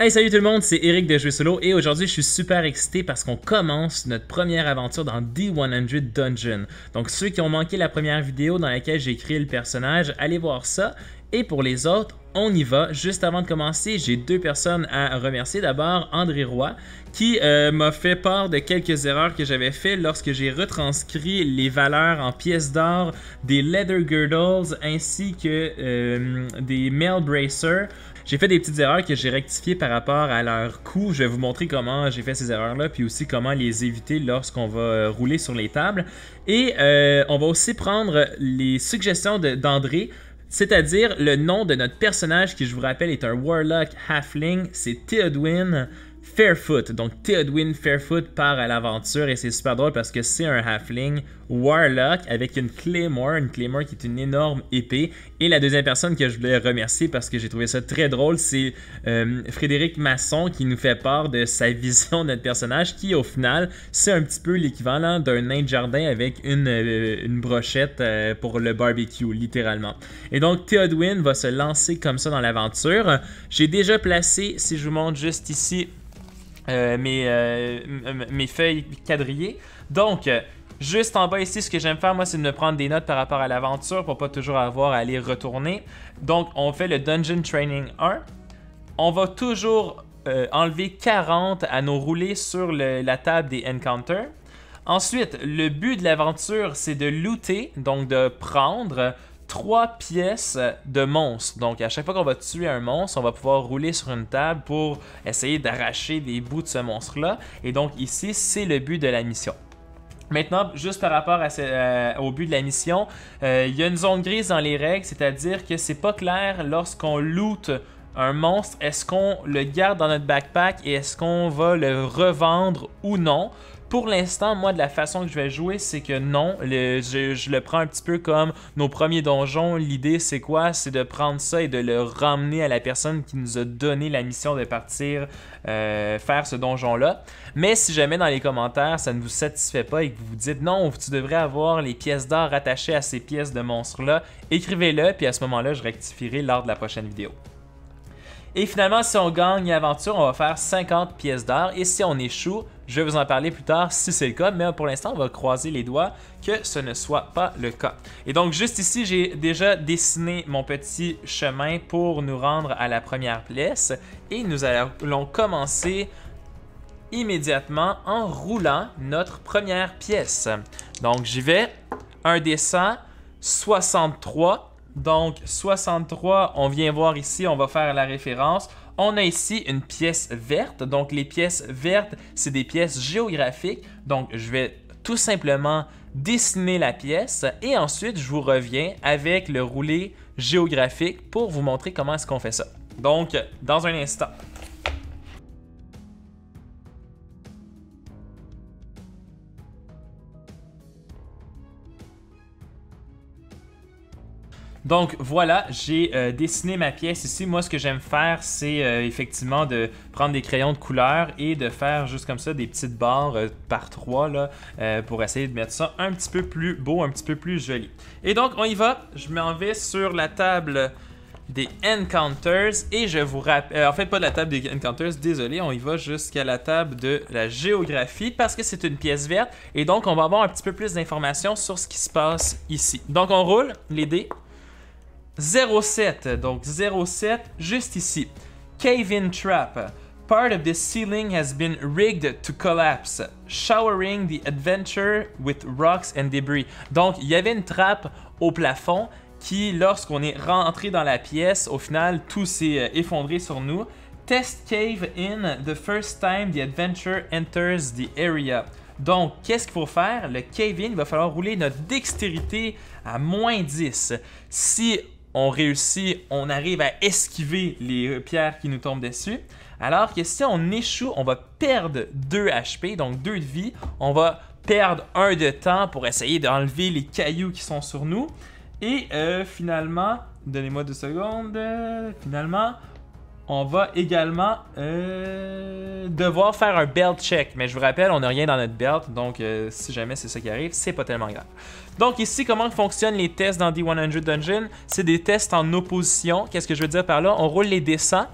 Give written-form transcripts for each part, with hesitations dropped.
Hey, salut tout le monde, c'est Eric de Jouer Solo et aujourd'hui je suis super excité parce qu'on commence notre première aventure dans D100 Dungeon. Donc ceux qui ont manqué la première vidéo dans laquelle j'ai créé le personnage, allez voir ça. Et pour les autres, on y va. Juste avant de commencer, j'ai deux personnes à remercier. D'abord, André Roy, qui m'a fait part de quelques erreurs que j'avais fait lorsque j'ai retranscrit les valeurs en pièces d'or des Leather Girdles ainsi que des Mail Bracers. J'ai fait des petites erreurs que j'ai rectifiées par rapport à leur coût. Je vais vous montrer comment j'ai fait ces erreurs-là, puis aussi comment les éviter lorsqu'on va rouler sur les tables. Et on va aussi prendre les suggestions d'André, c'est-à-dire le nom de notre personnage qui, je vous rappelle, est un Warlock Halfling, c'est Theodwyn Fairfoot. Donc Theodwyn Fairfoot part à l'aventure et c'est super drôle parce que c'est un Halfling Warlock avec une Claymore qui est une énorme épée. Et la deuxième personne que je voulais remercier parce que j'ai trouvé ça très drôle, c'est Frédéric Masson qui nous fait part de sa vision de notre personnage qui au final c'est un petit peu l'équivalent d'un nain de jardin avec une brochette pour le barbecue littéralement. Et donc Theodwyn va se lancer comme ça dans l'aventure. J'ai déjà placé, si je vous montre juste ici, mes feuilles quadrillées. Donc, juste en bas ici, ce que j'aime faire, moi, c'est de me prendre des notes par rapport à l'aventure pour pas toujours avoir à aller retourner. Donc, on fait le Dungeon Training 1. On va toujours enlever 40 à nos roulés sur la table des Encounters. Ensuite, le but de l'aventure, c'est de looter, donc de prendre 3 pièces de monstres. Donc, à chaque fois qu'on va tuer un monstre, on va pouvoir rouler sur une table pour essayer d'arracher des bouts de ce monstre-là. Et donc, ici, c'est le but de la mission. Maintenant, juste par rapport au but de la mission, il y a une zone grise dans les règles, c'est-à-dire que c'est pas clair lorsqu'on loot un monstre, est-ce qu'on le garde dans notre backpack et est-ce qu'on va le revendre ou non? Pour l'instant, moi, de la façon que je vais jouer, c'est que non. Je le prends un petit peu comme nos premiers donjons. L'idée, c'est quoi? C'est de prendre ça et de le ramener à la personne qui nous a donné la mission de partir faire ce donjon-là. Mais si jamais dans les commentaires, ça ne vous satisfait pas et que vous vous dites non, tu devrais avoir les pièces d'or rattachées à ces pièces de monstres-là, écrivez-le, puis à ce moment-là, je rectifierai lors de la prochaine vidéo. Et finalement, si on gagne l'aventure, on va faire 50 pièces d'or. Et si on échoue, je vais vous en parler plus tard si c'est le cas. Mais pour l'instant, on va croiser les doigts que ce ne soit pas le cas. Et donc, juste ici, j'ai déjà dessiné mon petit chemin pour nous rendre à la première place. Et nous allons commencer immédiatement en roulant notre première pièce. Donc, j'y vais. Un des 100, 63. Donc, 63, on vient voir ici, on va faire la référence. On a ici une pièce verte. Donc, les pièces vertes, c'est des pièces géographiques. Donc, je vais tout simplement dessiner la pièce et ensuite, je vous reviens avec le roulé géographique pour vous montrer comment est-ce qu'on fait ça. Donc, dans un instant. Donc voilà, j'ai dessiné ma pièce ici. Moi, ce que j'aime faire, c'est effectivement de prendre des crayons de couleur et de faire juste comme ça des petites barres par 3 là, pour essayer de mettre ça un petit peu plus beau, un petit peu plus joli. Et donc, on y va. Je m'en vais sur la table des Encounters et je vous rappelle... en fait, pas de la table des Encounters, désolé. On y va jusqu'à la table de la géographie parce que c'est une pièce verte. Et donc, on va avoir un petit peu plus d'informations sur ce qui se passe ici. Donc, on roule les dés. 07, donc 07, juste ici. Cave-in trap. Part of the ceiling has been rigged to collapse, showering the adventure with rocks and debris. Donc, il y avait une trappe au plafond qui, lorsqu'on est rentré dans la pièce, au final, tout s'est effondré sur nous. Test cave in the first time the adventure enters the area. Donc, qu'est-ce qu'il faut faire? Le cave-in, il va falloir rouler notre dextérité à -10. Si on réussit, on arrive à esquiver les pierres qui nous tombent dessus. Alors que si on échoue, on va perdre 2 HP, donc 2 de vie. On va perdre 1 de temps pour essayer d'enlever les cailloux qui sont sur nous. Et finalement, donnez-moi 2 secondes, finalement, on va également devoir faire un belt check. Mais je vous rappelle, on n'a rien dans notre belt, donc si jamais c'est ça qui arrive, c'est pas tellement grave. Donc ici, comment fonctionnent les tests dans D100 Dungeon? C'est des tests en opposition. Qu'est-ce que je veux dire par là? On roule les dés 100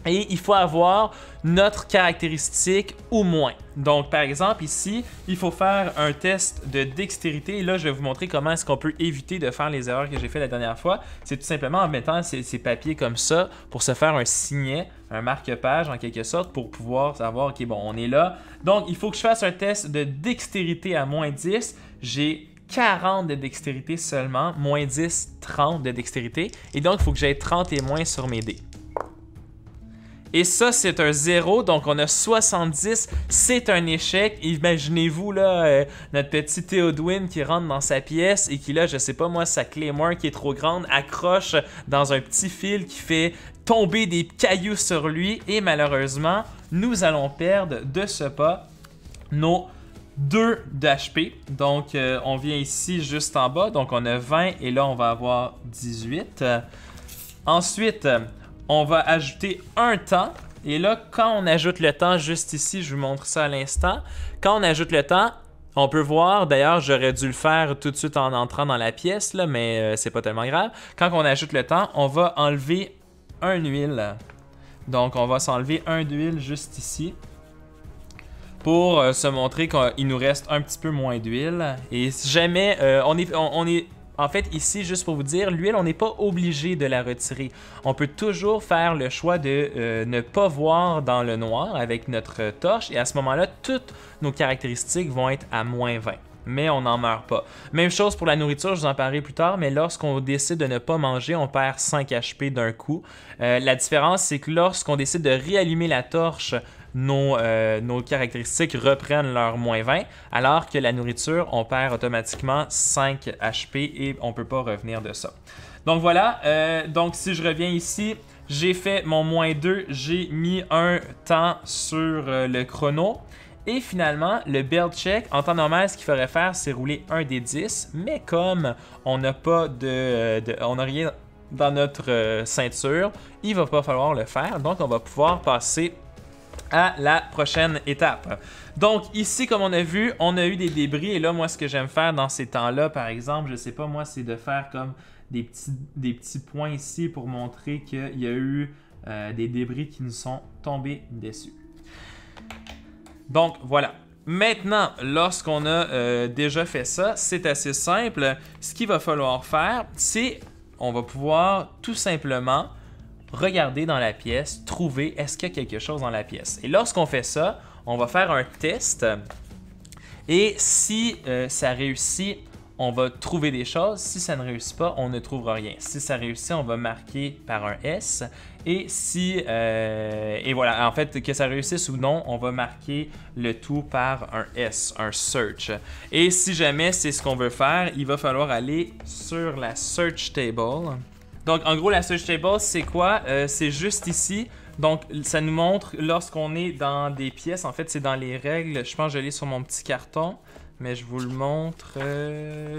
Et il faut avoir notre caractéristique ou moins. Donc, par exemple, ici, il faut faire un test de dextérité. Et là, je vais vous montrer comment est-ce qu'on peut éviter de faire les erreurs que j'ai fait la dernière fois. C'est tout simplement en mettant ces papiers comme ça pour se faire un signet, un marque-page en quelque sorte, pour pouvoir savoir, OK, bon, on est là. Donc, il faut que je fasse un test de dextérité à moins 10. J'ai 40 de dextérité seulement, moins 10, 30 de dextérité. Et donc, il faut que j'aie 30 et moins sur mes dés. Et ça, c'est un 0, donc on a 70, c'est un échec. Imaginez-vous là, notre petit Théodwin qui rentre dans sa pièce et qui là, je sais pas moi, sa Claymore qui est trop grande, accroche dans un petit fil qui fait tomber des cailloux sur lui. Et malheureusement, nous allons perdre de ce pas nos 2 d'HP. Donc, on vient ici juste en bas, donc on a 20 et là, on va avoir 18. Ensuite, on va ajouter un temps. Et là, quand on ajoute le temps juste ici, je vous montre ça à l'instant. Quand on ajoute le temps, on peut voir, d'ailleurs, j'aurais dû le faire tout de suite en entrant dans la pièce, là, mais c'est pas tellement grave. Quand on ajoute le temps, on va enlever un huile. Donc, on va s'enlever un d'huile juste ici pour se montrer qu'il nous reste un petit peu moins d'huile. Et si jamais en fait, ici, juste pour vous dire, l'huile, on n'est pas obligé de la retirer. On peut toujours faire le choix de ne pas voir dans le noir avec notre torche. Et à ce moment-là, toutes nos caractéristiques vont être à moins 20. Mais on n'en meurt pas. Même chose pour la nourriture, je vous en parlerai plus tard, mais lorsqu'on décide de ne pas manger, on perd 5 HP d'un coup. La différence, c'est que lorsqu'on décide de réallumer la torche, nos caractéristiques reprennent leur moins 20, alors que la nourriture, on perd automatiquement 5 HP et on ne peut pas revenir de ça. Donc voilà, donc si je reviens ici, j'ai fait mon moins 2, j'ai mis un temps sur le chrono. Et finalement, le build check, en temps normal, ce qu'il faudrait faire, c'est rouler un des 10, mais comme on n'a pas on n'a rien dans notre ceinture, il va pas falloir le faire, donc on va pouvoir passer à la prochaine étape. Donc ici, comme on a vu, on a eu des débris, et là, moi, ce que j'aime faire dans ces temps-là, par exemple, je sais pas, moi, c'est de faire comme des petits points ici pour montrer qu'il y a eu des débris qui nous sont tombés dessus. Donc, voilà. Maintenant, lorsqu'on a déjà fait ça, c'est assez simple. Ce qu'il va falloir faire, c'est on va pouvoir tout simplement regarder dans la pièce, trouver est-ce qu'il y a quelque chose dans la pièce. Et lorsqu'on fait ça, on va faire un test. Et si ça réussit, on va trouver des choses. Si ça ne réussit pas, on ne trouvera rien. Si ça réussit, on va marquer par un S. Et si, et voilà, en fait, que ça réussisse ou non, on va marquer le tout par un S, un search. Et si jamais c'est ce qu'on veut faire, il va falloir aller sur la search table. Donc, en gros, la search table, c'est quoi? C'est juste ici. Donc, ça nous montre lorsqu'on est dans des pièces. En fait, c'est dans les règles. Je pense que je l'ai sur mon petit carton, mais je vous le montre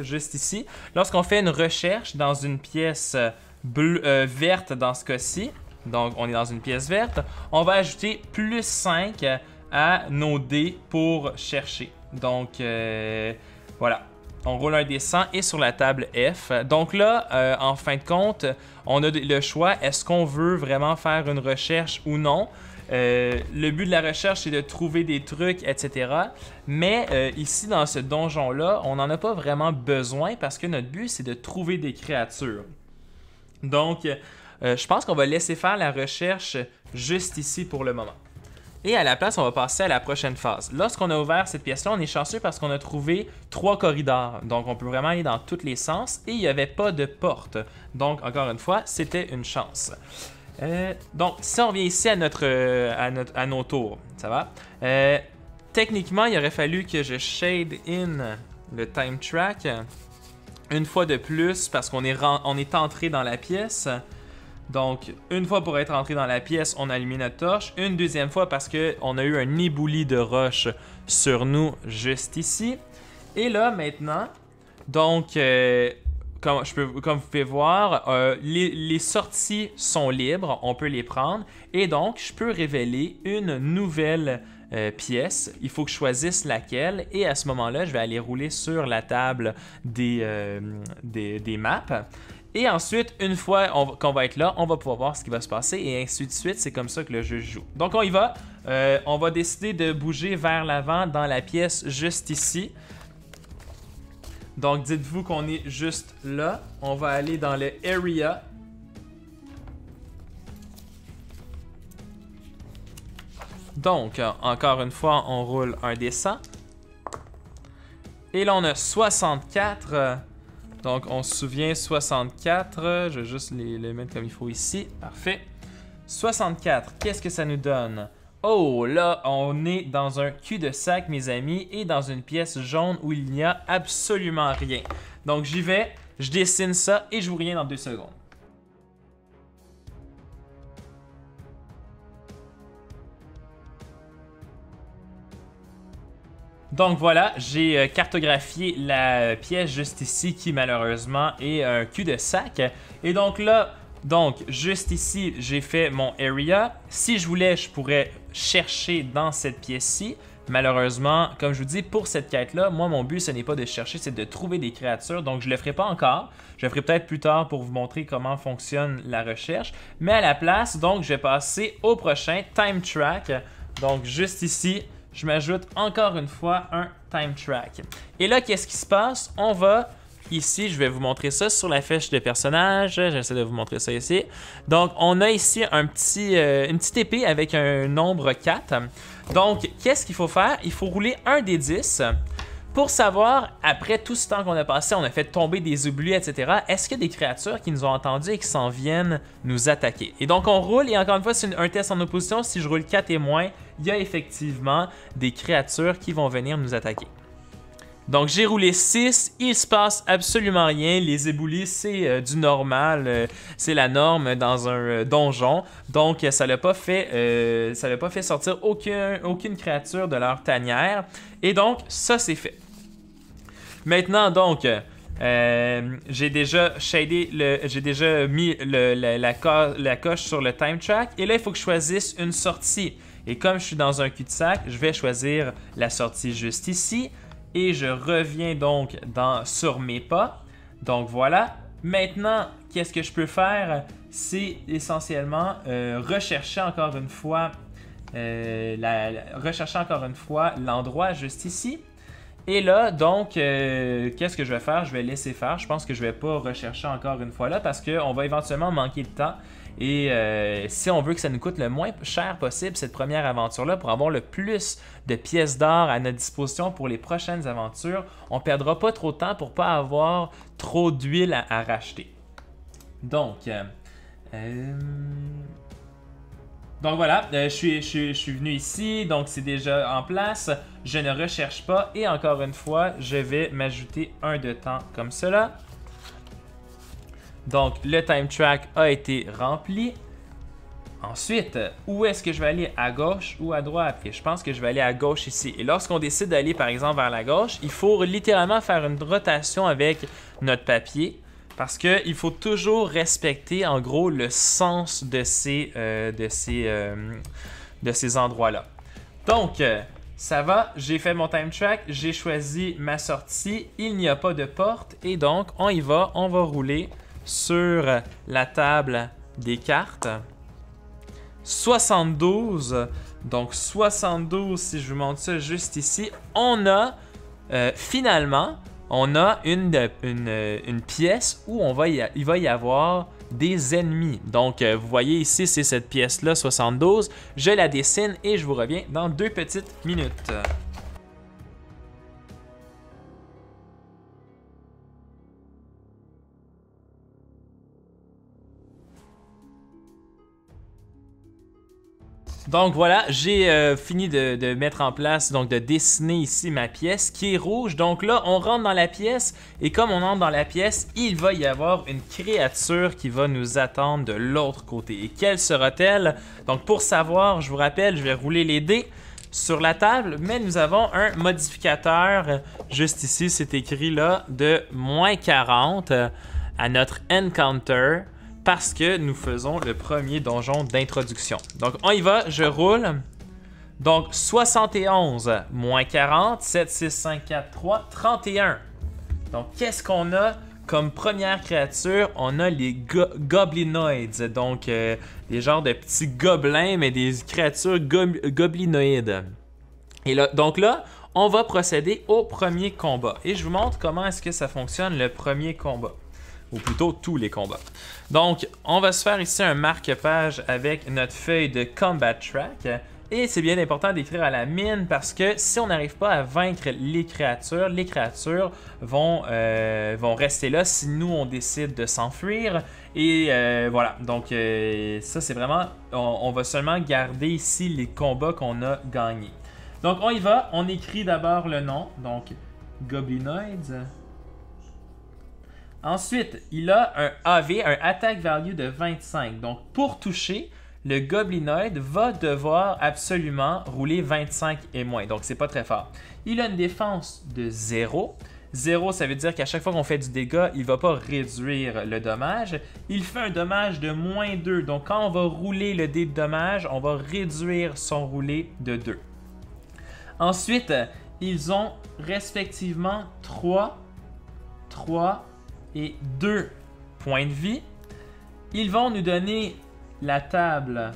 juste ici. Lorsqu'on fait une recherche dans une pièce verte dans ce cas-ci, donc on est dans une pièce verte, on va ajouter plus 5 à nos dés pour chercher. Donc, voilà. On roule un dé 100 et sur la table F. Donc là, en fin de compte, on a le choix, est-ce qu'on veut vraiment faire une recherche ou non? Le but de la recherche, c'est de trouver des trucs, etc. Mais ici, dans ce donjon-là, on n'en a pas vraiment besoin parce que notre but, c'est de trouver des créatures. Donc, je pense qu'on va laisser faire la recherche juste ici pour le moment. Et à la place, on va passer à la prochaine phase. Lorsqu'on a ouvert cette pièce-là, on est chanceux parce qu'on a trouvé 3 corridors. Donc, on peut vraiment aller dans tous les sens et il n'y avait pas de porte. Donc, encore une fois, c'était une chance. Donc, si on vient ici à nos tours, ça va? Techniquement, il aurait fallu que je shade in le time track une fois de plus parce qu'on est entré dans la pièce. Donc, une fois pour être entré dans la pièce, on a allumé notre torche. Une deuxième fois parce qu'on a eu un ébouli de roche sur nous juste ici. Et là, maintenant, donc, comme vous pouvez voir, les sorties sont libres, on peut les prendre. Et donc, je peux révéler une nouvelle pièce. Il faut que je choisisse laquelle. Et à ce moment-là, je vais aller rouler sur la table des maps. Et ensuite, une fois qu'on va être là, on va pouvoir voir ce qui va se passer et ainsi de suite. C'est comme ça que le jeu joue. Donc on y va. On va décider de bouger vers l'avant dans la pièce juste ici. Donc dites-vous qu'on est juste là. On va aller dans le area. Donc, encore une fois, on roule un des 100. Et là, on a 64. Donc, on se souvient 64. Je vais juste les mettre comme il faut ici. Parfait. 64, qu'est-ce que ça nous donne? Oh, là, on est dans un cul-de-sac, mes amis, et dans une pièce jaune où il n'y a absolument rien. Donc, j'y vais, je dessine ça et je vous reviens dans 2 secondes. Donc voilà, j'ai cartographié la pièce juste ici qui malheureusement est un cul-de-sac. Et donc là, juste ici, j'ai fait mon area. Si je voulais, je pourrais chercher dans cette pièce-ci. Malheureusement, comme je vous dis, pour cette quête-là, moi, mon but, ce n'est pas de chercher, c'est de trouver des créatures. Donc, je ne le ferai pas encore. Je le ferai peut-être plus tard pour vous montrer comment fonctionne la recherche. Mais à la place, donc, je vais passer au prochain Time Track. Donc, juste ici, je m'ajoute encore une fois un Time Track. Et là, qu'est-ce qui se passe? On va ici, je vais vous montrer ça sur la fiche de personnage. J'essaie de vous montrer ça ici. Donc, on a ici une petite épée avec un nombre 4. Donc, qu'est-ce qu'il faut faire? Il faut rouler un des 10 pour savoir, après tout ce temps qu'on a passé, on a fait tomber des oubliés, etc. Est-ce qu'il y a des créatures qui nous ont entendus et qui s'en viennent nous attaquer? Et donc, on roule, et encore une fois, c'est un test en opposition. Si je roule 4 et moins, il y a effectivement des créatures qui vont venir nous attaquer. Donc, j'ai roulé 6, il se passe absolument rien. Les éboulis, c'est du normal, c'est la norme dans un donjon. Donc, ça l'a pas fait sortir aucune créature de leur tanière. Et donc, ça, c'est fait. Maintenant, donc, j'ai déjà mis la coche sur le time track. Et là, il faut que je choisisse une sortie. Et comme je suis dans un cul-de-sac, je vais choisir la sortie juste ici. Et je reviens donc sur mes pas. Donc voilà. Maintenant, qu'est-ce que je peux faire? C'est essentiellement rechercher encore une fois l'endroit juste ici. Et là, donc, qu'est-ce que je vais faire? Je vais laisser faire. Je pense que je ne vais pas rechercher encore une fois là parce qu'on va éventuellement manquer de temps. Et si on veut que ça nous coûte le moins cher possible, cette première aventure-là, pour avoir le plus de pièces d'or à notre disposition pour les prochaines aventures, on ne perdra pas trop de temps pour ne pas avoir trop d'huile à racheter. Donc voilà, je suis venu ici, donc c'est déjà en place. Je ne recherche pas et encore une fois, je vais m'ajouter un de temps comme cela. Donc, le time track a été rempli. Ensuite, où est-ce que je vais aller? À gauche ou à droite? Et je pense que je vais aller à gauche ici. Et lorsqu'on décide d'aller, par exemple, vers la gauche, il faut littéralement faire une rotation avec notre papier parce qu'il faut toujours respecter, en gros, le sens de ces endroits-là. Donc, ça va, j'ai fait mon time track, j'ai choisi ma sortie, il n'y a pas de porte et donc, on y va, on va rouler sur la table des cartes. 72. Donc 72, si je vous montre ça juste ici, on a finalement, on a une pièce où il va y avoir des ennemis. Donc vous voyez ici, c'est cette pièce-là, 72. Je la dessine et je vous reviens dans 2 petites minutes. Donc voilà, j'ai fini de mettre en place, donc de dessiner ici ma pièce qui est rouge. Donc là, on rentre dans la pièce et comme on entre dans la pièce, il va y avoir une créature qui va nous attendre de l'autre côté. Et quelle sera-t-elle? Donc pour savoir, je vous rappelle, je vais rouler les dés sur la table, mais nous avons un modificateur, juste ici, c'est écrit là, de -40 à notre encounter. Parce que nous faisons le premier donjon d'introduction. Donc, on y va, je roule. Donc, 71 moins 40, 7, 6, 5, 4, 3, 31. Donc, qu'est-ce qu'on a comme première créature, on a les goblinoids, donc des genres de petits gobelins, mais des créatures goblinoïdes. Et là, donc là, on va procéder au premier combat. Et je vous montre comment est-ce que ça fonctionne le premier combat. Ou plutôt tous les combats. Donc, on va se faire ici un marque-page avec notre feuille de Combat Track. Et c'est bien important d'écrire à la mine parce que si on n'arrive pas à vaincre les créatures vont rester là si nous on décide de s'enfuir. Et voilà, donc ça c'est vraiment, on va seulement garder ici les combats qu'on a gagnés. Donc on y va, on écrit d'abord le nom, donc Goblinoids. Ensuite, il a un AV, un Attack Value de 25. Donc pour toucher, le Goblinoid va devoir absolument rouler 25 et moins, donc c'est pas très fort. Il a une défense de 0. 0, ça veut dire qu'à chaque fois qu'on fait du dégât, il ne va pas réduire le dommage. Il fait un dommage de moins 2, donc quand on va rouler le dé de dommage, on va réduire son roulé de 2. Ensuite, ils ont respectivement 3 et 2 points de vie. Ils vont nous donner la table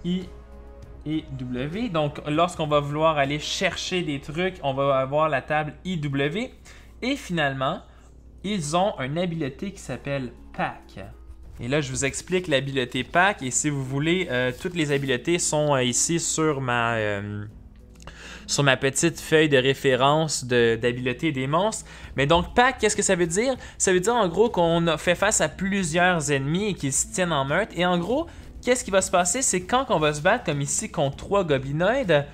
I et W. Donc, lorsqu'on va vouloir aller chercher des trucs, on va avoir la table IW. Et finalement, ils ont une habileté qui s'appelle Pack. Et là, je vous explique l'habileté Pack. Et si vous voulez, toutes les habiletés sont ici sur ma petite feuille de référence d'habileté des monstres. Mais donc, Pack, qu'est-ce que ça veut dire? Ça veut dire en gros qu'on a fait face à plusieurs ennemis et qu'ils se tiennent en meute. Et en gros, qu'est-ce qui va se passer? C'est quand on va se battre, comme ici, contre 3 goblinoïdes,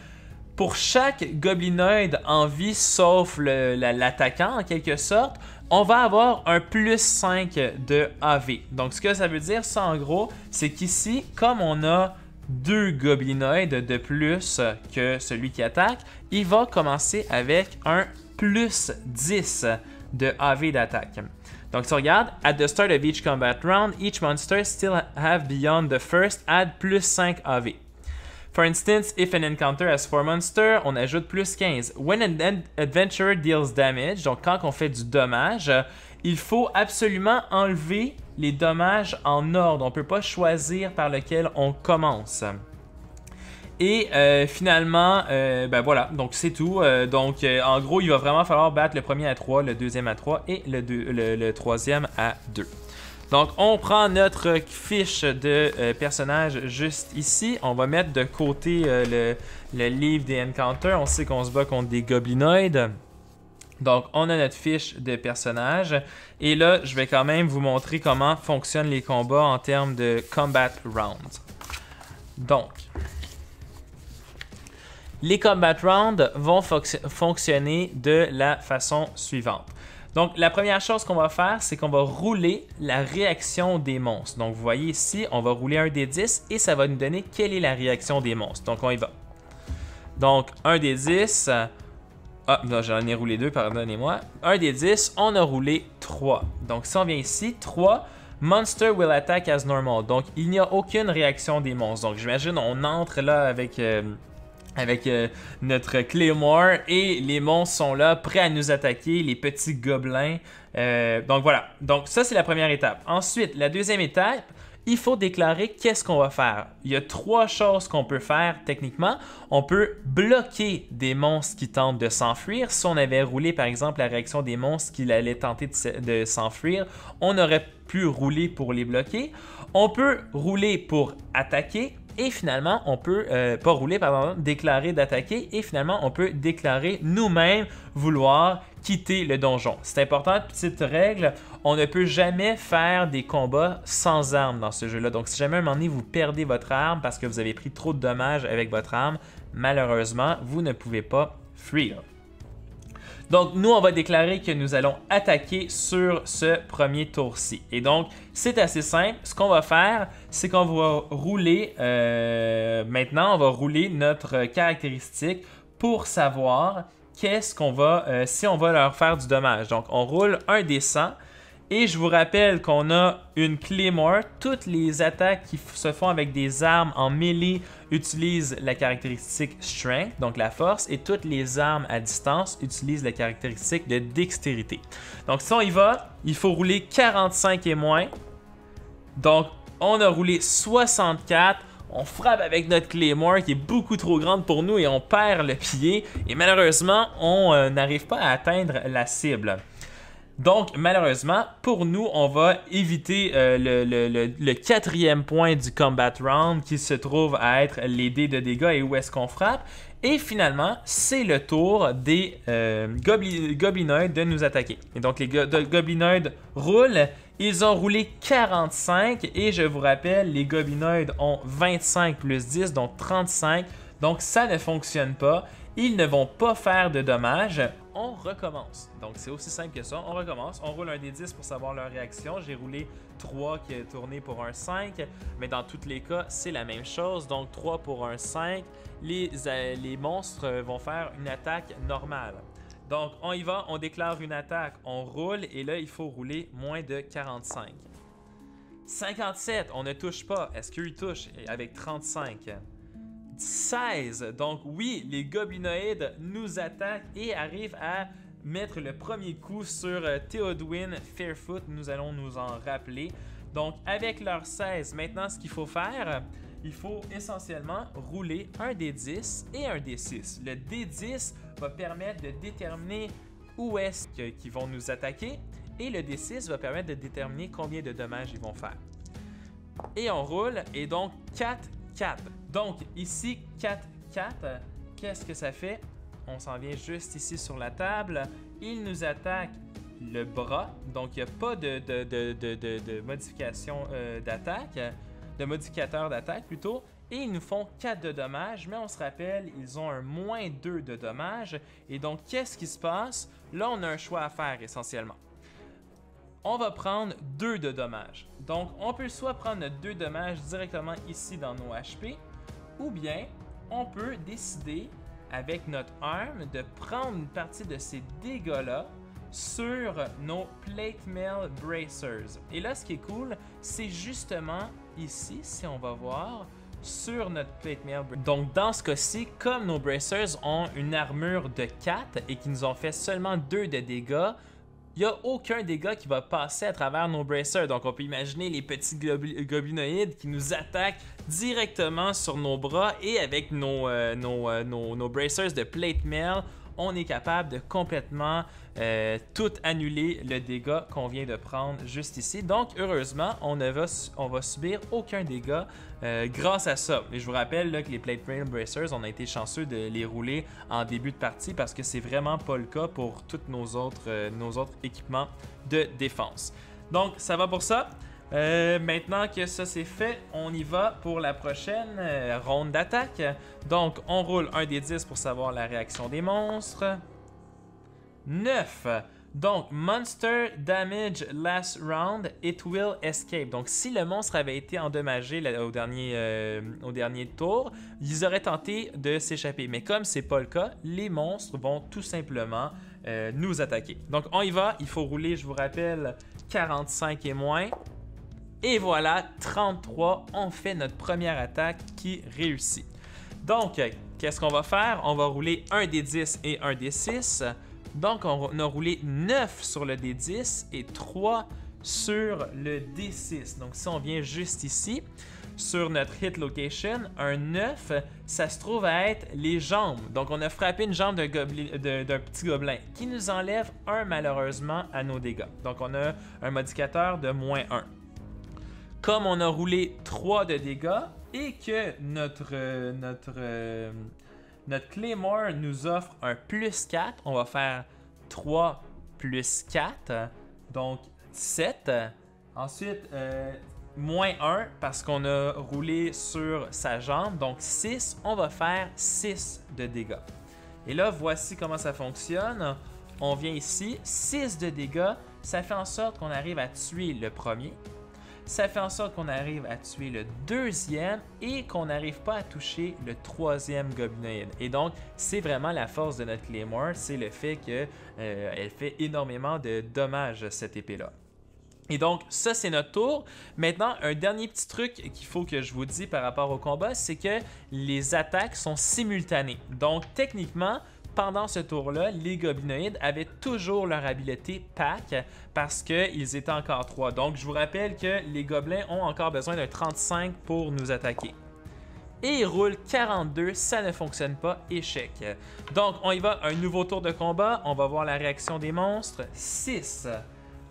pour chaque goblinoïde en vie, sauf l'attaquant en quelque sorte, on va avoir un plus 5 de AV. Donc, ce que ça veut dire, ça en gros, c'est qu'ici, comme on a 2 goblinoïdes de plus que celui qui attaque, il va commencer avec un plus 10 de AV d'attaque. Donc si on regarde, at the start of each combat round, each monster still have beyond the first add plus 5 AV. For instance, if an encounter has 4 monsters, on ajoute plus 15. When an adventurer deals damage, donc quand on fait du dommage, il faut absolument enlever les dommages en ordre. On ne peut pas choisir par lequel on commence. Et finalement, ben voilà, donc c'est tout. En gros, il va vraiment falloir battre le premier à 3, le deuxième à 3 et le troisième à 2. Donc, on prend notre fiche de personnage juste ici. On va mettre de côté le livre des encounters. On sait qu'on se bat contre des goblinoïdes. Donc, on a notre fiche de personnage. Et là, je vais quand même vous montrer comment fonctionnent les combats en termes de combat rounds. Donc, les combat rounds vont fonctionner de la façon suivante. Donc, la première chose qu'on va faire, c'est qu'on va rouler la réaction des monstres. Donc, vous voyez ici, on va rouler un des 10 et ça va nous donner quelle est la réaction des monstres. Donc, on y va. Donc, un des 10... Ah, non, j'en ai roulé 2, pardonnez-moi. Un des 10, on a roulé 3. Donc, si on vient ici, 3, Monster will attack as normal. Donc, il n'y a aucune réaction des monstres. Donc, j'imagine, on entre là avec notre Claymore et les monstres sont là, prêts à nous attaquer, les petits gobelins. Donc, voilà. Donc, ça, c'est la première étape. Ensuite, la deuxième étape, il faut déclarer qu'est-ce qu'on va faire. Il y a 3 choses qu'on peut faire techniquement. On peut bloquer des monstres qui tentent de s'enfuir. Si on avait roulé par exemple la réaction des monstres qui allaient tenter de s'enfuir, on aurait pu rouler pour les bloquer. On peut rouler pour attaquer. Et finalement, on peut, pas rouler, pardon, déclarer d'attaquer. Et finalement, on peut déclarer nous-mêmes vouloir quitter le donjon. C'est important, petite règle, on ne peut jamais faire des combats sans armes dans ce jeu-là. Donc, si jamais à un moment donné, vous perdez votre arme parce que vous avez pris trop de dommages avec votre arme, malheureusement, vous ne pouvez pas fuir. Donc, nous, on va déclarer que nous allons attaquer sur ce premier tour-ci. Et donc, c'est assez simple. Ce qu'on va faire, c'est qu'on va rouler, maintenant, on va rouler notre caractéristique pour savoir qu'est-ce qu'on va, si on va leur faire du dommage. Donc, on roule un des 100 Et je vous rappelle qu'on a une Claymore. Toutes les attaques qui se font avec des armes en mêlée utilisent la caractéristique Strength, donc la force, et toutes les armes à distance utilisent la caractéristique de dextérité. Donc si on y va, il faut rouler 45 et moins. Donc on a roulé 64. On frappe avec notre Claymore qui est beaucoup trop grande pour nous et on perd le pied. Et malheureusement, on n'arrive pas à atteindre la cible. Donc, malheureusement, pour nous, on va éviter le quatrième point du combat round qui se trouve à être les dés de dégâts et où est-ce qu'on frappe. Et finalement, c'est le tour des goblinoïdes de nous attaquer. Et donc, les goblinoïdes roulent. Ils ont roulé 45 et je vous rappelle, les goblinoïdes ont 25 plus 10, donc 35. Donc, ça ne fonctionne pas. Ils ne vont pas faire de dommages. On recommence. Donc, c'est aussi simple que ça. On recommence. On roule un des 10 pour savoir leur réaction. J'ai roulé 3 qui a tourné pour un 5. Mais dans tous les cas, c'est la même chose. Donc, 3 pour un 5. Les monstres vont faire une attaque normale. Donc, on y va. On déclare une attaque. On roule. Et là, il faut rouler moins de 45. 57. On ne touche pas. Est-ce qu'il touche avec 35? 16. Donc oui, les goblinoïdes nous attaquent et arrivent à mettre le premier coup sur Théodwyn Fairfoot. Nous allons nous en rappeler. Donc avec leur 16, maintenant ce qu'il faut faire, il faut essentiellement rouler un des 10 et un des 6. Le D10 va permettre de déterminer où est-ce qu'ils vont nous attaquer et le D6 va permettre de déterminer combien de dommages ils vont faire. Et on roule et donc 4, 4. Donc ici, 4, 4, qu'est-ce que ça fait? On s'en vient juste ici sur la table. Il nous attaque le bras, donc il n'y a pas de modification d'attaque, de modificateur d'attaque plutôt. Et ils nous font 4 de dommages, mais on se rappelle, ils ont un moins 2 de dommages. Et donc, qu'est-ce qui se passe? Là, on a un choix à faire essentiellement. On va prendre 2 de dommages. Donc, on peut soit prendre notre 2 de dommages directement ici dans nos HP, ou bien on peut décider avec notre arme de prendre une partie de ces dégâts-là sur nos Plate Mail Bracers. Et là, ce qui est cool, c'est justement ici, si on va voir, sur notre Plate Mail. Donc, dans ce cas-ci, comme nos Bracers ont une armure de 4 et qui nous ont fait seulement 2 de dégâts, il n'y a aucun dégât qui va passer à travers nos bracers. Donc, on peut imaginer les petits goblinoïdes qui nous attaquent directement sur nos bras et avec nos bracers de plate mail, on est capable de complètement tout annuler le dégât qu'on vient de prendre juste ici. Donc, heureusement, on va subir aucun dégât grâce à ça. Et je vous rappelle là, que les Plate Mail Bracers, on a été chanceux de les rouler en début de partie parce que c'est vraiment pas le cas pour tous nos autres équipements de défense. Donc, ça va pour ça. Maintenant que ça c'est fait, on y va pour la prochaine ronde d'attaque. Donc, on roule un des 10 pour savoir la réaction des monstres. 9. Donc, Monster Damage Last Round, it will escape. Donc, si le monstre avait été endommagé au dernier tour, ils auraient tenté de s'échapper. Mais comme c'est pas le cas, les monstres vont tout simplement nous attaquer. Donc, on y va. Il faut rouler, je vous rappelle, 45 et moins. Et voilà, 33, on fait notre première attaque qui réussit. Donc, qu'est-ce qu'on va faire? On va rouler un des 10 et un des 6. Donc, on a roulé 9 sur le D10 et 3 sur le D6. Donc, si on vient juste ici, sur notre hit location, un 9, ça se trouve à être les jambes. Donc, on a frappé une jambe d'un petit gobelin qui nous enlève 1 malheureusement à nos dégâts. Donc, on a un modificateur de moins 1. Comme on a roulé 3 de dégâts et que notre Claymore nous offre un plus 4, on va faire 3 plus 4, donc 7. Ensuite, moins 1 parce qu'on a roulé sur sa jambe, donc 6, on va faire 6 de dégâts. Et là, voici comment ça fonctionne. On vient ici, 6 de dégâts, ça fait en sorte qu'on arrive à tuer le premier. Ça fait en sorte qu'on arrive à tuer le deuxième et qu'on n'arrive pas à toucher le troisième goblinoïde. Et donc, c'est vraiment la force de notre Claymore, c'est le fait qu'elle fait énormément de dommages, cette épée-là. Et donc, ça, c'est notre tour. Maintenant, un dernier petit truc qu'il faut que je vous dise par rapport au combat, c'est que les attaques sont simultanées. Donc, techniquement, pendant ce tour-là, les goblinoïdes avaient toujours leur habileté Pack parce qu'ils étaient encore 3. Donc, je vous rappelle que les gobelins ont encore besoin d'un 35 pour nous attaquer. Et ils roulent 42, ça ne fonctionne pas, échec. Donc, on y va, un nouveau tour de combat. On va voir la réaction des monstres. 6.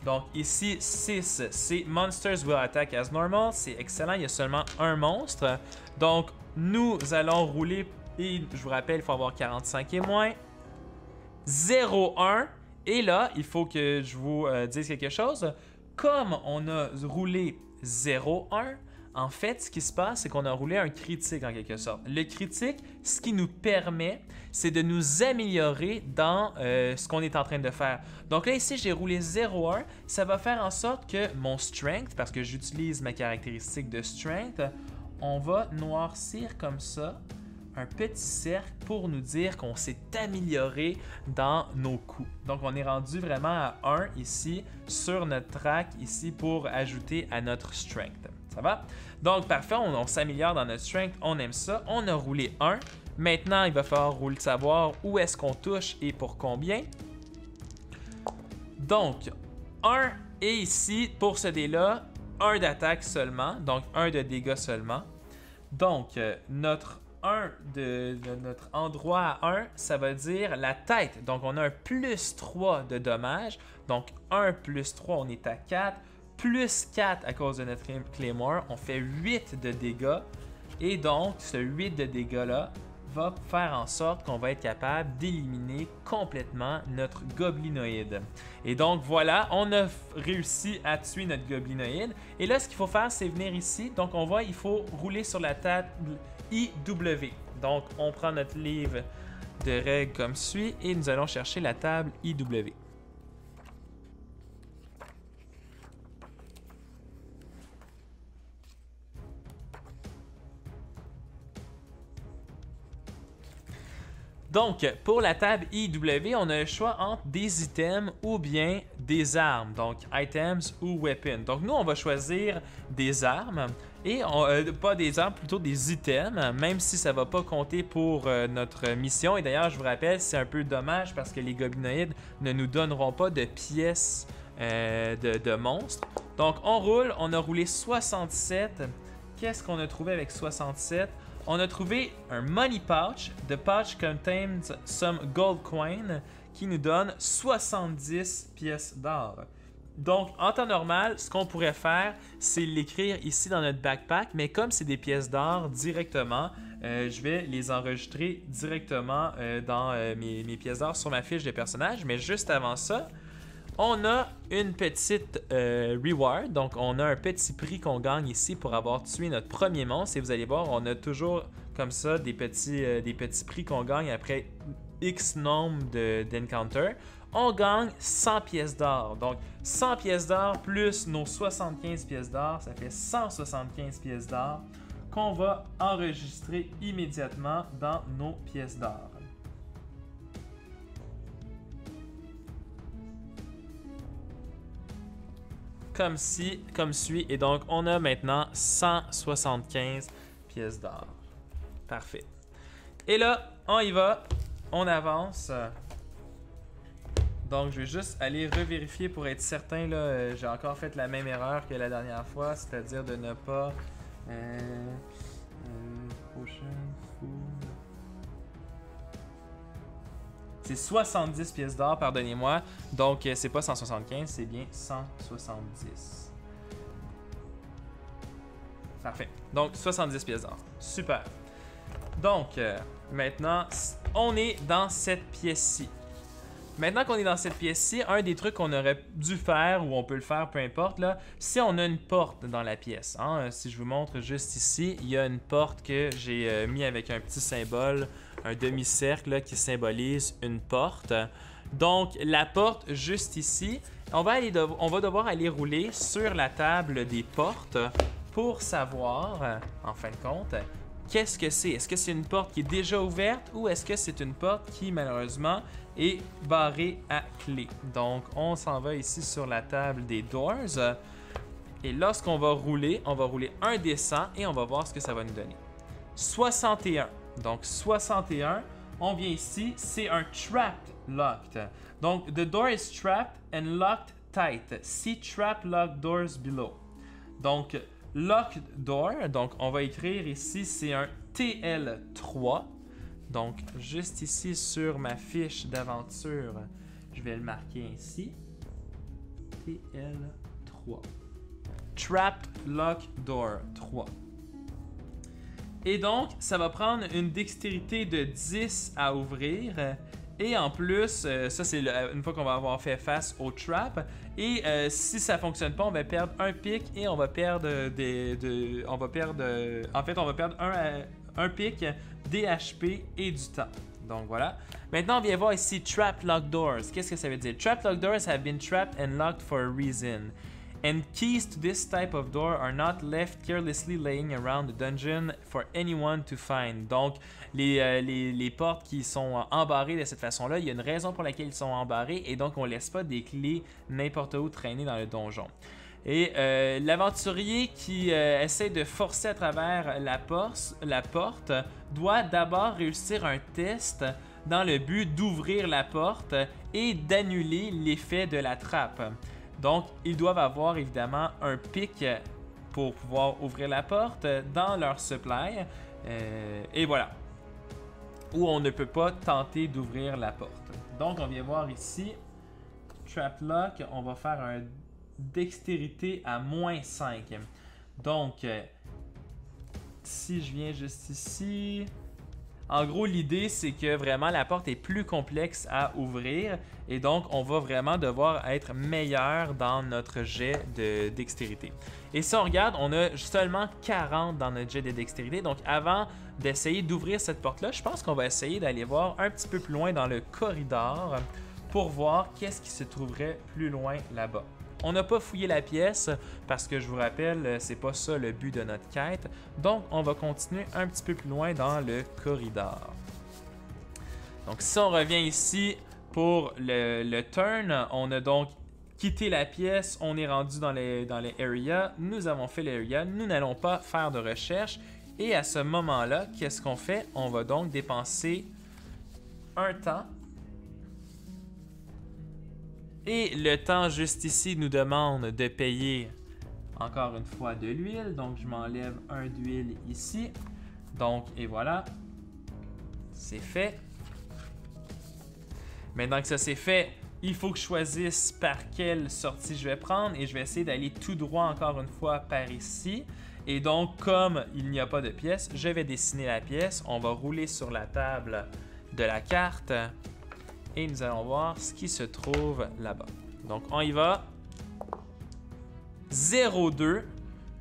Donc ici, 6, c'est Monsters will attack as normal. C'est excellent, il y a seulement un monstre. Donc, nous allons rouler, et je vous rappelle, il faut avoir 45 et moins. 0, 1. Et là, il faut que je vous dise quelque chose. Comme on a roulé 0, 1, en fait, ce qui se passe, c'est qu'on a roulé un critique en quelque sorte. Le critique, ce qui nous permet, c'est de nous améliorer dans ce qu'on est en train de faire. Donc là, ici, j'ai roulé 0,1. Ça va faire en sorte que mon strength, parce que j'utilise ma caractéristique de strength, on va noircir comme ça un petit cercle pour nous dire qu'on s'est amélioré dans nos coups. Donc, on est rendu vraiment à 1 ici sur notre track ici pour ajouter à notre strength. Ça va? Donc, parfait, on s'améliore dans notre strength, on aime ça. On a roulé 1. Maintenant, il va falloir savoir où est-ce qu'on touche et pour combien. Donc, 1 et ici, pour ce dé-là, 1 d'attaque seulement, donc 1 de dégâts seulement. Donc, notre endroit à 1, ça va dire la tête. Donc, on a un plus 3 de dommages. Donc, 1 plus 3, on est à 4. Plus 4 à cause de notre Claymore, on fait 8 de dégâts. Et donc, ce 8 de dégâts-là va faire en sorte qu'on va être capable d'éliminer complètement notre goblinoïde. Et donc, voilà, on a réussi à tuer notre goblinoïde. Et là, ce qu'il faut faire, c'est venir ici. Donc, il faut rouler sur la table IW. Donc, on prend notre livre de règles comme suit et nous allons chercher la table IW. Donc, pour la table IW, on a le choix entre des items ou bien des armes. Donc, items ou weapons. Donc, nous, on va choisir des armes. Et pas des armes, plutôt des items, même si ça ne va pas compter pour notre mission. Et d'ailleurs, je vous rappelle, c'est un peu dommage parce que les goblinoïdes ne nous donneront pas de pièces de monstres. Donc, on roule. On a roulé 67. Qu'est-ce qu'on a trouvé avec 67? On a trouvé un money pouch. The pouch contains some gold coin qui nous donne 70 pièces d'or. Donc, en temps normal, ce qu'on pourrait faire, c'est l'écrire ici dans notre backpack, mais comme c'est des pièces d'or directement, je vais les enregistrer directement dans mes pièces d'or sur ma fiche de personnage. Mais juste avant ça, on a une petite reward, donc on a un petit prix qu'on gagne ici pour avoir tué notre premier monstre. Et vous allez voir, on a toujours comme ça des petits prix qu'on gagne après X nombre d'encounters. On gagne 100 pièces d'or. Donc 100 pièces d'or plus nos 75 pièces d'or, ça fait 175 pièces d'or qu'on va enregistrer immédiatement dans nos pièces d'or. Comme suit. Et donc, on a maintenant 175 pièces d'or. Parfait. Et là, on y va. On avance. Donc, je vais juste aller revérifier pour être certain. Là, j'ai encore fait la même erreur que la dernière fois, c'est-à-dire de ne pas... Potion, food... C'est 70 pièces d'or, pardonnez-moi. Donc, c'est pas 175, c'est bien 170. Parfait. Donc, 70 pièces d'or. Super. Donc, maintenant, on est dans cette pièce-ci. Maintenant qu'on est dans cette pièce-ci, un des trucs qu'on aurait dû faire, ou on peut le faire, peu importe, là, si on a une porte dans la pièce. Hein, si je vous montre juste ici, il y a une porte que j'ai mis avec un petit symbole, un demi-cercle qui symbolise une porte. Donc, la porte juste ici, on va devoir aller rouler sur la table des portes pour savoir, en fin de compte, qu'est-ce que c'est? Est-ce que c'est une porte qui est déjà ouverte ou est-ce que c'est une porte qui, malheureusement, est barrée à clé? Donc, on s'en va ici sur la table des doors. Et lorsqu'on va rouler, on va rouler un des 100 et on va voir ce que ça va nous donner. 61. Donc, 61. On vient ici, c'est un trapped locked. Donc, the door is trapped and locked tight. See trap locked doors below. Donc, locked door, donc on va écrire ici, c'est un TL3. Donc, juste ici sur ma fiche d'aventure, je vais le marquer ainsi. TL3. Trapped Lock Door 3. Et donc, ça va prendre une dextérité de 10 à ouvrir. Et en plus, ça c'est une fois qu'on va avoir fait face au trap. Et si ça fonctionne pas, on va perdre un pic et on va perdre en fait, on va perdre un pic, des HP et du temps. Donc voilà. Maintenant, on vient voir ici Trap Lock Doors. Qu'est-ce que ça veut dire? Trap Lock Doors have been trapped and locked for a reason. And keys to this type of door are not left carelessly laying around the dungeon for anyone to find. Donc, les portes qui sont embarrées de cette façon-là, il y a une raison pour laquelle ils sont embarrés et donc on ne laisse pas des clés n'importe où traîner dans le donjon. Et l'aventurier qui essaie de forcer à travers la porte doit d'abord réussir un test dans le but d'ouvrir la porte et d'annuler l'effet de la trappe. Donc, ils doivent avoir évidemment un pic pour pouvoir ouvrir la porte dans leur supply. Et voilà. Où on ne peut pas tenter d'ouvrir la porte. Donc, on vient voir ici, Trap Lock, on va faire un dextérité à -5. Donc, si je viens juste ici... En gros, l'idée, c'est que vraiment la porte est plus complexe à ouvrir et donc on va vraiment devoir être meilleur dans notre jet de dextérité. Et si on regarde, on a seulement 40 dans notre jet de dextérité. Donc avant d'essayer d'ouvrir cette porte-là, je pense qu'on va essayer d'aller voir un petit peu plus loin dans le corridor pour voir qu'est-ce qui se trouverait plus loin là-bas. On n'a pas fouillé la pièce parce que je vous rappelle, c'est pas ça le but de notre quête. Donc, on va continuer un petit peu plus loin dans le corridor. Donc, si on revient ici pour le turn, on a donc quitté la pièce, on est rendu dans les areas, nous avons fait l'area, nous n'allons pas faire de recherche. Et à ce moment-là, qu'est-ce qu'on fait? On va donc dépenser un temps. Et le temps juste ici nous demande de payer encore une fois de l'huile. Donc je m'enlève un d'huile ici. Donc et voilà. C'est fait. Maintenant que ça c'est fait, il faut que je choisisse par quelle sortie je vais prendre. Et je vais essayer d'aller tout droit encore une fois par ici. Et donc comme il n'y a pas de pièce, je vais dessiner la pièce. On va rouler sur la table de la carte. Et nous allons voir ce qui se trouve là-bas. Donc, on y va. 0,2.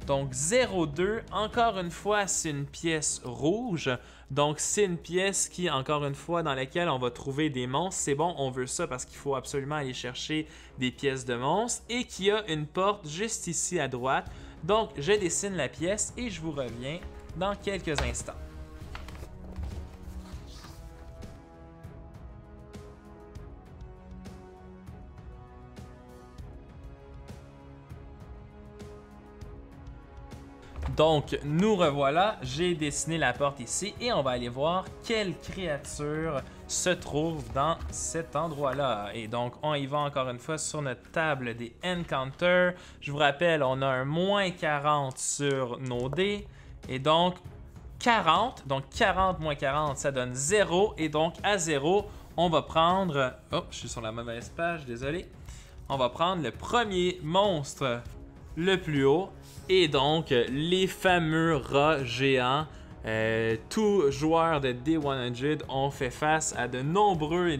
Donc, 0,2. Encore une fois, c'est une pièce rouge. Donc, c'est une pièce qui, encore une fois, dans laquelle on va trouver des monstres. C'est bon, on veut ça parce qu'il faut absolument aller chercher des pièces de monstres. Et qui a une porte juste ici à droite. Donc, je dessine la pièce et je vous reviens dans quelques instants. Donc, nous revoilà, j'ai dessiné la porte ici et on va aller voir quelle créature se trouve dans cet endroit-là. Et donc, on y va encore une fois sur notre table des Encounters. Je vous rappelle, on a un -40 sur nos dés. Et donc, 40. Donc, 40 moins 40, ça donne 0. Et donc, à 0, on va prendre... Oh, je suis sur la mauvaise page, désolé. On va prendre le premier monstre le plus haut. Et donc, les fameux rats géants. Tout joueur de D100 ont fait face à de nombreux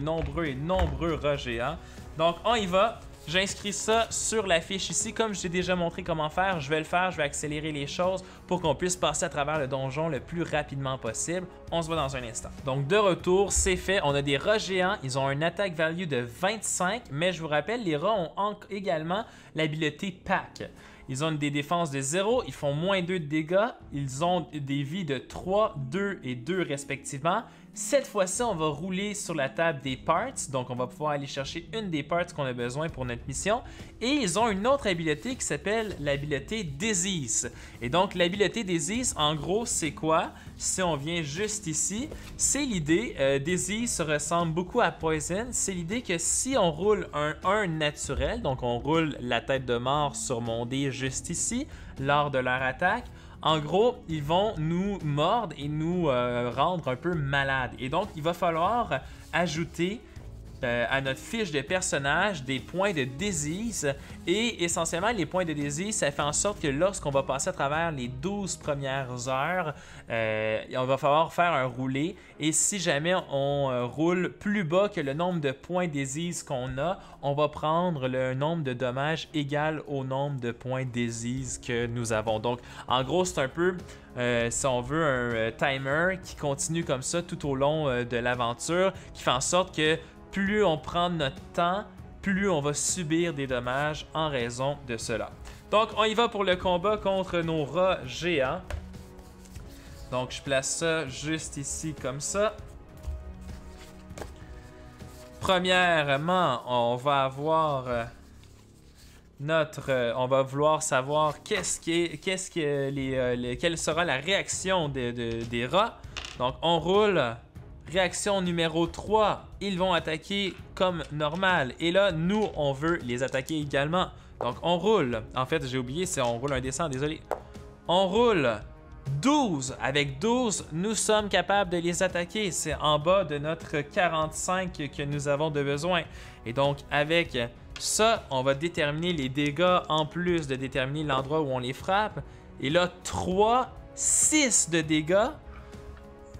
rats géants. Donc, on y va. J'inscris ça sur la fiche ici. Comme je t'ai déjà montré comment faire, je vais le faire. Je vais accélérer les choses pour qu'on puisse passer à travers le donjon le plus rapidement possible. On se voit dans un instant. Donc, de retour, c'est fait. On a des rats géants. Ils ont un attack value de 25. Mais je vous rappelle, les rats ont également l'habileté Pack. Ils ont des défenses de 0, ils font moins 2 de dégâts, ils ont des vies de 3, 2 et 2 respectivement. Cette fois-ci, on va rouler sur la table des parts, donc on va pouvoir aller chercher une des parts qu'on a besoin pour notre mission. Et ils ont une autre habileté qui s'appelle l'habileté Disease. Et donc l'habileté Disease, en gros, c'est quoi? Si on vient juste ici, c'est l'idée, Disease ressemble beaucoup à Poison, c'est l'idée que si on roule un 1 naturel, donc on roule la tête de mort sur mon dé juste ici, lors de leur attaque, en gros, ils vont nous mordre et nous rendre un peu malades. Et donc, il va falloir ajouter à notre fiche de personnage des points de disease. Et essentiellement, les points de disease, ça fait en sorte que lorsqu'on va passer à travers les 12 premières heures, on va falloir faire un roulé. Et si jamais on roule plus bas que le nombre de points disease qu'on a, on va prendre le nombre de dommages égal au nombre de points disease que nous avons. Donc, en gros, c'est un peu, si on veut, un timer qui continue comme ça tout au long de l'aventure, qui fait en sorte que plus on prend notre temps, plus on va subir des dommages en raison de cela. Donc, on y va pour le combat contre nos rats géants. Donc, je place ça juste ici comme ça. Premièrement, on va avoir on va vouloir savoir quelle sera la réaction des rats. Donc, on roule. Réaction numéro 3, ils vont attaquer comme normal. Et là, nous, on veut les attaquer également. Donc, on roule. En fait, j'ai oublié, c'est on roule un dessin, désolé. On roule 12. Avec 12, nous sommes capables de les attaquer. C'est en bas de notre 45 que nous avons de besoin. Et donc, avec ça, on va déterminer les dégâts en plus de déterminer l'endroit où on les frappe. Et là, 3, 6 de dégâts.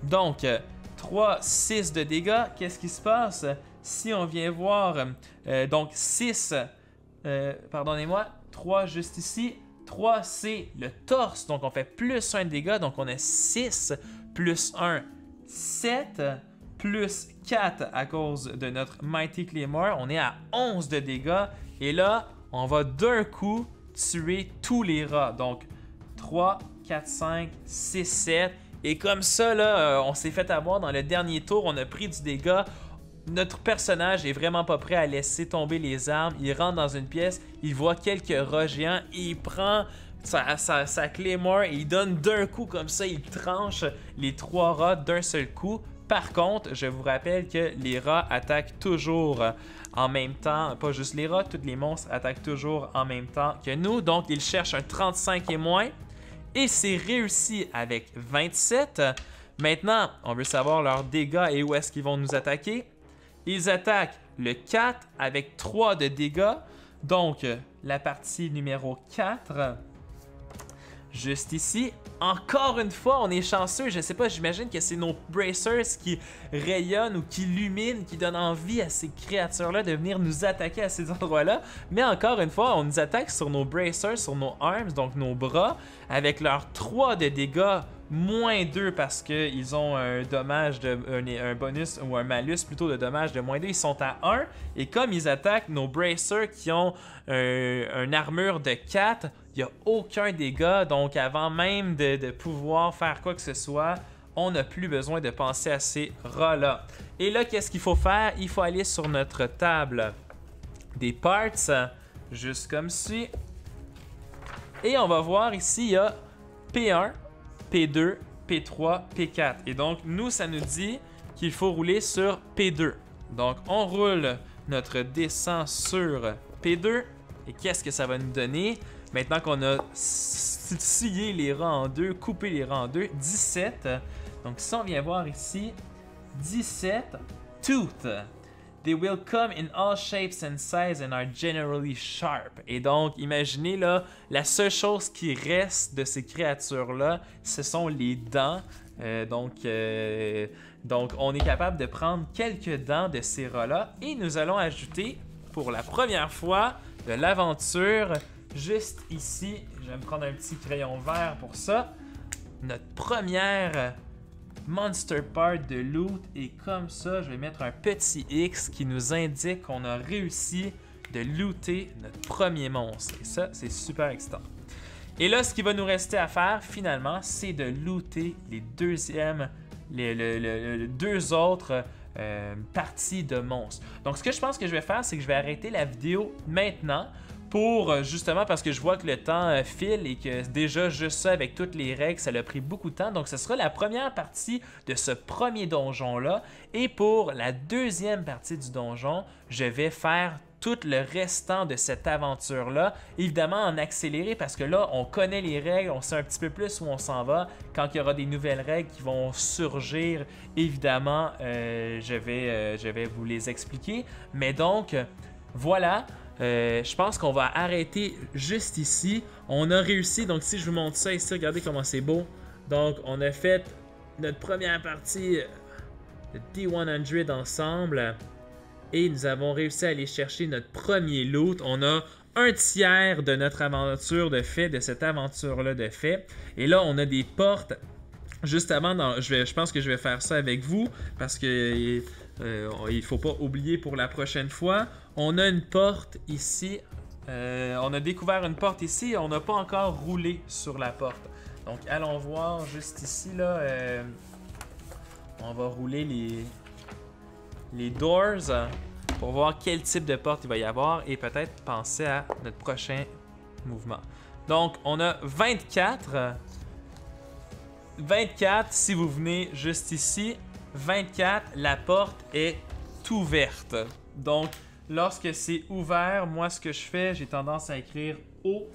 Donc, 3, 6 de dégâts. Qu'est-ce qui se passe si on vient voir, donc 6, pardonnez-moi, 3 juste ici. 3, c'est le torse, donc on fait plus 1 de dégâts, donc on a 6, plus 1, 7, plus 4 à cause de notre Mighty Claymore, on est à 11 de dégâts, et là, on va d'un coup tuer tous les rats, donc 3, 4, 5, 6, 7, et comme ça, là, on s'est fait avoir dans le dernier tour, on a pris du dégât. Notre personnage est vraiment pas prêt à laisser tomber les armes. Il rentre dans une pièce, il voit quelques rats géants, et il prend sa Claymore et il donne d'un coup comme ça, il tranche les 3 rats d'un seul coup. Par contre, je vous rappelle que les rats attaquent toujours en même temps, pas juste les rats, tous les monstres attaquent toujours en même temps que nous. Donc, ils cherchent un 35 et moins. Et c'est réussi avec 27. Maintenant, on veut savoir leurs dégâts et où est-ce qu'ils vont nous attaquer. Ils attaquent le 4 avec 3 de dégâts. Donc, la partie numéro 4, juste ici. Encore une fois, on est chanceux. Je sais pas, j'imagine que c'est nos bracers qui rayonnent ou qui illuminent, qui donnent envie à ces créatures-là de venir nous attaquer à ces endroits-là. Mais encore une fois, on nous attaque sur nos bracers, sur nos arms, donc nos bras, avec leurs 3 de dégâts, moins 2 parce qu'ils ont un dommage, un bonus ou un malus plutôt de dommage de moins 2. Ils sont à 1. Et comme ils attaquent nos bracers qui ont une armure de 4, il n'y a aucun dégât. Donc avant même de pouvoir faire quoi que ce soit, on n'a plus besoin de penser à ces rats-là. Et là, qu'est-ce qu'il faut faire? Il faut aller sur notre table des parts, juste comme ci. Et on va voir ici, il y a P1, P2, P3, P4. Et donc, nous, ça nous dit qu'il faut rouler sur P2. Donc, on roule notre descent sur P2. Et qu'est-ce que ça va nous donner? Maintenant qu'on a scié les rats en deux, coupé les rats en deux, 17. Donc, si on vient voir ici, 17, Tooth. They will come in all shapes and sizes and are generally sharp. Et donc, imaginez là, la seule chose qui reste de ces créatures-là, ce sont les dents. Donc, on est capable de prendre quelques dents de ces rats-là. Et nous allons ajouter, pour la première fois de l'aventure, juste ici, je vais me prendre un petit crayon vert pour ça, notre première Monster Part de loot, et comme ça, je vais mettre un petit X qui nous indique qu'on a réussi de looter notre premier monstre. Et ça, c'est super excitant. Et là, ce qui va nous rester à faire, finalement, c'est de looter les deux autres parties de monstres. Donc, ce que je pense que je vais faire, c'est que je vais arrêter la vidéo maintenant pour, justement, parce que je vois que le temps file et que déjà, juste ça, avec toutes les règles, ça a pris beaucoup de temps. Donc, ce sera la première partie de ce premier donjon-là. Et pour la deuxième partie du donjon, je vais faire tout le restant de cette aventure-là, évidemment en accéléré parce que là, on connaît les règles, on sait un petit peu plus où on s'en va. Quand il y aura des nouvelles règles qui vont surgir, évidemment, je vais vous les expliquer. Mais donc, voilà, je pense qu'on va arrêter juste ici. On a réussi, donc si je vous montre ça ici, regardez comment c'est beau. Donc, on a fait notre première partie de D100 ensemble. Et nous avons réussi à aller chercher notre premier loot. On a un tiers de notre aventure de fait, de cette aventure-là de fait. Et là, on a des portes. Juste avant, je pense que je vais faire ça avec vous parce que il ne faut pas oublier pour la prochaine fois. On a une porte ici. On a découvert une porte ici et on n'a pas encore roulé sur la porte. Donc, allons voir juste ici. Là, on va rouler les doors pour voir quel type de porte il va y avoir et peut-être penser à notre prochain mouvement. Donc, on a 24. 24, si vous venez juste ici, 24, la porte est ouverte. Donc, lorsque c'est ouvert, moi, ce que je fais, j'ai tendance à écrire O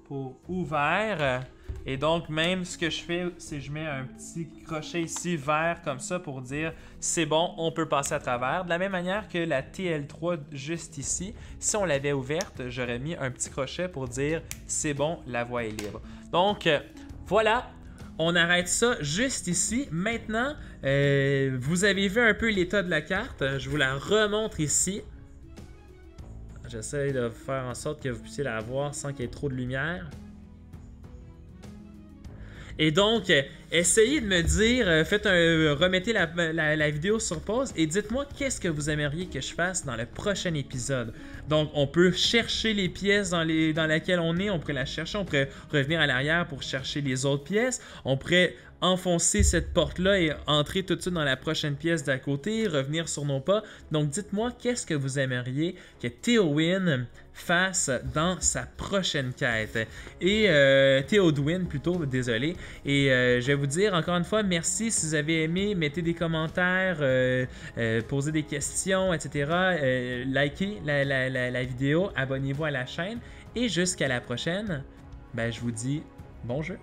pour ouvert. Et donc, même ce que je fais, c'est que je mets un petit crochet ici vert comme ça pour dire c'est bon, on peut passer à travers. De la même manière que la TL3 juste ici, si on l'avait ouverte, j'aurais mis un petit crochet pour dire c'est bon, la voie est libre. Donc, voilà. On arrête ça juste ici. Maintenant, vous avez vu un peu l'état de la carte. Je vous la remontre ici. J'essaie de faire en sorte que vous puissiez la voir sans qu'il y ait trop de lumière. Et donc, essayez de me dire, remettez la vidéo sur pause et dites-moi qu'est-ce que vous aimeriez que je fasse dans le prochain épisode. Donc, on peut chercher les pièces dans laquelle on est, on pourrait la chercher, on pourrait revenir à l'arrière pour chercher les autres pièces, on pourrait enfoncer cette porte-là et entrer tout de suite dans la prochaine pièce d'à côté, revenir sur nos pas. Donc, dites-moi qu'est-ce que vous aimeriez que Théowin fasse dans sa prochaine quête. Et Théodwin plutôt, désolé. Et je vais vous dire encore une fois, merci si vous avez aimé, mettez des commentaires, posez des questions, etc. Likez la vidéo, abonnez-vous à la chaîne. Et jusqu'à la prochaine, ben, je vous dis bon jeu.